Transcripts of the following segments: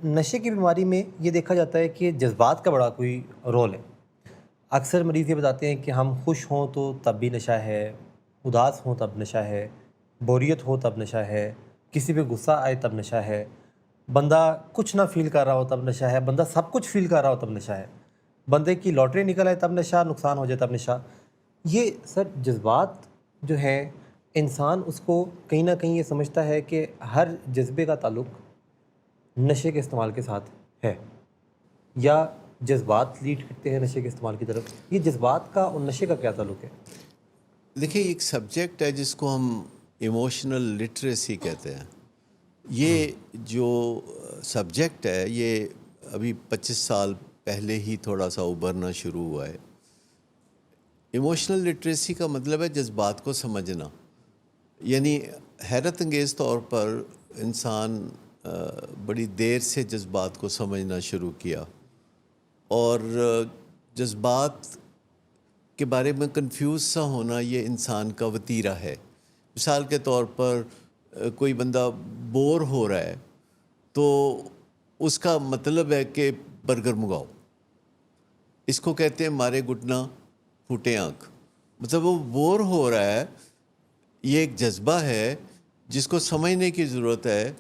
نشے کی بیماری میں یہ دیکھا جاتا ہے کہ جذبات کا بڑا کوئی رول ہے۔ اکثر مریض یہ بتاتے ہیں کہ ہم خوش ہوں تو تب بھی نشہ ہے، اداس ہوں تب نشہ ہے، بوریت ہو تب نشہ ہے، کسی پہ غصہ آئے تب نشہ ہے، بندہ کچھ نہ فیل کر رہا ہو تب نشہ ہے، بندہ سب کچھ فیل کر رہا ہو تب نشہ ہے، بندے کی لاٹری نکل آئے تب نشہ، نقصان ہو جائے تب نشہ۔ یہ سر جذبات جو ہیں، انسان اس کو کہیں نہ کہیں یہ سمجھتا ہے کہ ہر جذبے کا تعلق نشے کے استعمال کے ساتھ ہے، یا جذبات لیڈ کرتے ہیں نشے کے استعمال کی طرف۔ یہ جذبات کا اور نشے کا کیا تعلق ہے؟ دیکھیں، ایک سبجیکٹ ہے جس کو ہم ایموشنل لٹریسی کہتے ہیں۔ یہ جو سبجیکٹ ہے یہ ابھی 25 سال پہلے ہی تھوڑا سا ابھرنا شروع ہوا ہے۔ ایموشنل لٹریسی کا مطلب ہے جذبات کو سمجھنا، یعنی حیرت انگیز طور پر انسان بڑی دیر سے جذبات کو سمجھنا شروع کیا، اور جذبات کے بارے میں کنفیوز سا ہونا یہ انسان کا وتیرہ ہے۔ مثال کے طور پر کوئی بندہ بور ہو رہا ہے تو اس کا مطلب ہے کہ برگر منگاؤ، اس کو کہتے ہیں مارے گھٹنا پھوٹے آنکھ، مطلب وہ بور ہو رہا ہے۔ یہ ایک جذبہ ہے جس کو سمجھنے کی ضرورت ہے،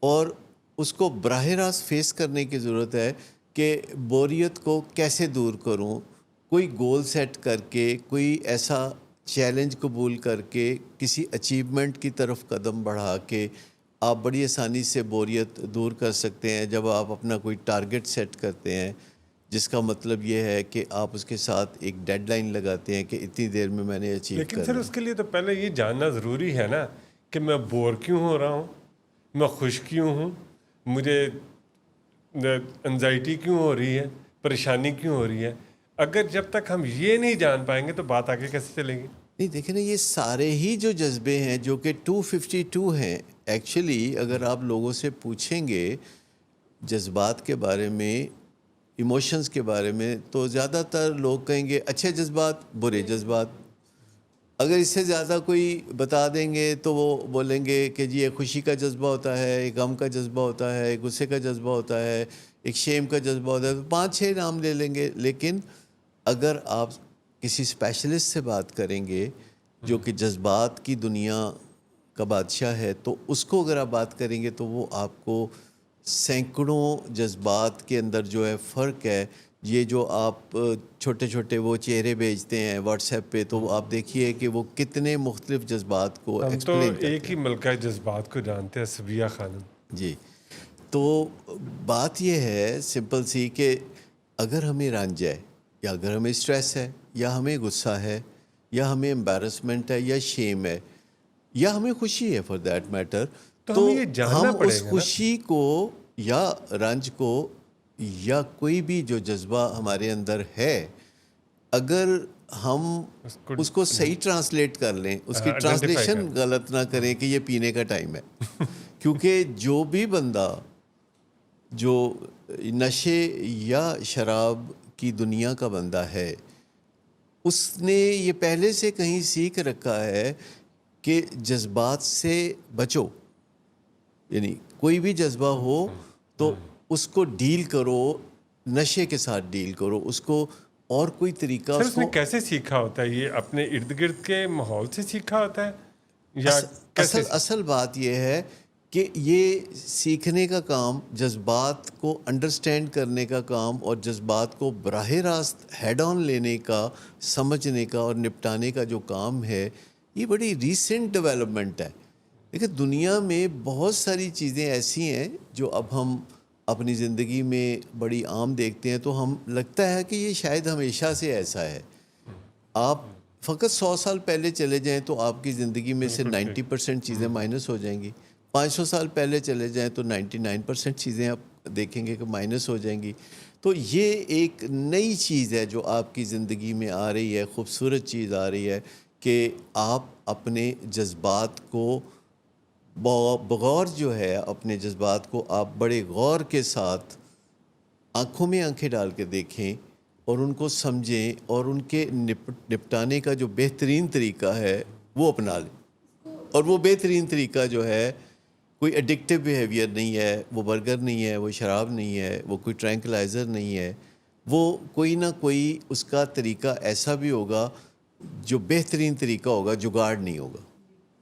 اور اس کو براہ راست فیس کرنے کی ضرورت ہے کہ بوریت کو کیسے دور کروں، کوئی گول سیٹ کر کے، کوئی ایسا چیلنج قبول کر کے، کسی اچیومنٹ کی طرف قدم بڑھا کے آپ بڑی آسانی سے بوریت دور کر سکتے ہیں۔ جب آپ اپنا کوئی ٹارگٹ سیٹ کرتے ہیں جس کا مطلب یہ ہے کہ آپ اس کے ساتھ ایک ڈیڈ لائن لگاتے ہیں کہ اتنی دیر میں میں نے اچیو لیکن کرنا سر ہے۔ اس کے لیے تو پہلے یہ جاننا ضروری ہے نا کہ میں بور کیوں ہو رہا ہوں، میں خوش کیوں ہوں، مجھے انزائٹی کیوں ہو رہی ہے، پریشانی کیوں ہو رہی ہے۔ اگر جب تک ہم یہ نہیں جان پائیں گے تو بات آگے کیسے چلے گی؟ نہیں، دیکھیں نا، یہ سارے ہی جو جذبے ہیں جو کہ 252 ہیں، ایکچولی اگر آپ لوگوں سے پوچھیں گے جذبات کے بارے میں، ایموشنز کے بارے میں، تو زیادہ تر لوگ کہیں گے اچھے جذبات، برے جذبات۔ اگر اس سے زیادہ کوئی بتا دیں گے تو وہ بولیں گے کہ جی ایک خوشی کا جذبہ ہوتا ہے، ایک غم کا جذبہ ہوتا ہے، ایک غصے کا جذبہ ہوتا ہے، ایک شیم کا جذبہ ہوتا ہے، تو 5-6 نام لے لیں گے۔ لیکن اگر آپ کسی اسپیشلسٹ سے بات کریں گے جو کہ جذبات کی دنیا کا بادشاہ ہے، تو اس کو اگر آپ بات کریں گے تو وہ آپ کو سینکڑوں جذبات کے اندر جو ہے فرق ہے، یہ جو آپ چھوٹے چھوٹے وہ چہرے بھیجتے ہیں واٹس ایپ پہ، تو آپ دیکھیے کہ وہ کتنے مختلف جذبات کو ہم تو ایکسپلین کرتے ایک ہی ہیں۔ ملکہ جذبات کو جانتے ہیں، صبیہ خانم۔ جی، تو بات یہ ہے سمپل سی کہ اگر ہمیں رنج ہے، یا اگر ہمیں اسٹریس ہے، یا ہمیں غصہ ہے، یا ہمیں امبیرسمنٹ ہے، یا شیم ہے، یا ہمیں خوشی ہے فار دیٹ میٹر، تو تو ہمیں یہ جاننا ہم پڑے اس گا نا۔ خوشی کو یا رنج کو یا کوئی بھی جو جذبہ ہمارے اندر ہے، اگر ہم اس کو صحیح ٹرانسلیٹ کر لیں، اس کی آئیڈینٹیفائی ٹرانسلیشن کر۔ غلط نہ کریں کہ یہ پینے کا ٹائم ہے، کیونکہ جو بھی بندہ جو نشے یا شراب کی دنیا کا بندہ ہے، اس نے یہ پہلے سے کہیں سیکھ رکھا ہے کہ جذبات سے بچو، یعنی کوئی بھی جذبہ ہو تو اس کو ڈیل کرو، نشے کے ساتھ ڈیل کرو اس کو، اور کوئی طریقہ سر اس اس نے کو کیسے سیکھا ہوتا ہے؟ یہ اپنے ارد گرد کے ماحول سے سیکھا ہوتا ہے یا کیسے اصل بات یہ ہے کہ یہ سیکھنے کا کام، جذبات کو انڈرسٹینڈ کرنے کا کام، اور جذبات کو براہ راست ہیڈ آن لینے کا، سمجھنے کا اور نپٹانے کا جو کام ہے، یہ بڑی ریسنٹ ڈیولپمنٹ ہے۔ دیکھیں، دنیا میں بہت ساری چیزیں ایسی ہیں جو اب ہم اپنی زندگی میں بڑی عام دیکھتے ہیں، تو ہم لگتا ہے کہ یہ شاید ہمیشہ سے ایسا ہے۔ آپ فقط 100 سال پہلے چلے جائیں تو آپ کی زندگی میں سے 90% چیزیں مائنس ہو جائیں گی۔ 500 سال پہلے چلے جائیں تو 99% چیزیں آپ دیکھیں گے کہ مائنس ہو جائیں گی۔ تو یہ ایک نئی چیز ہے جو آپ کی زندگی میں آ رہی ہے، خوبصورت چیز آ رہی ہے کہ آپ اپنے جذبات کو بغور جو ہے، اپنے جذبات کو آپ بڑے غور کے ساتھ آنکھوں میں آنکھیں ڈال کے دیکھیں اور ان کو سمجھیں، اور ان کے نپٹانے کا جو بہترین طریقہ ہے وہ اپنا لیں۔ اور وہ بہترین طریقہ جو ہے کوئی ایڈکٹیو بیہیویئر نہیں ہے، وہ برگر نہیں ہے، وہ شراب نہیں ہے، وہ کوئی ٹرینکلائزر نہیں ہے، وہ کوئی نہ کوئی اس کا طریقہ ایسا بھی ہوگا جو بہترین طریقہ ہوگا، جگاڑ نہیں ہوگا.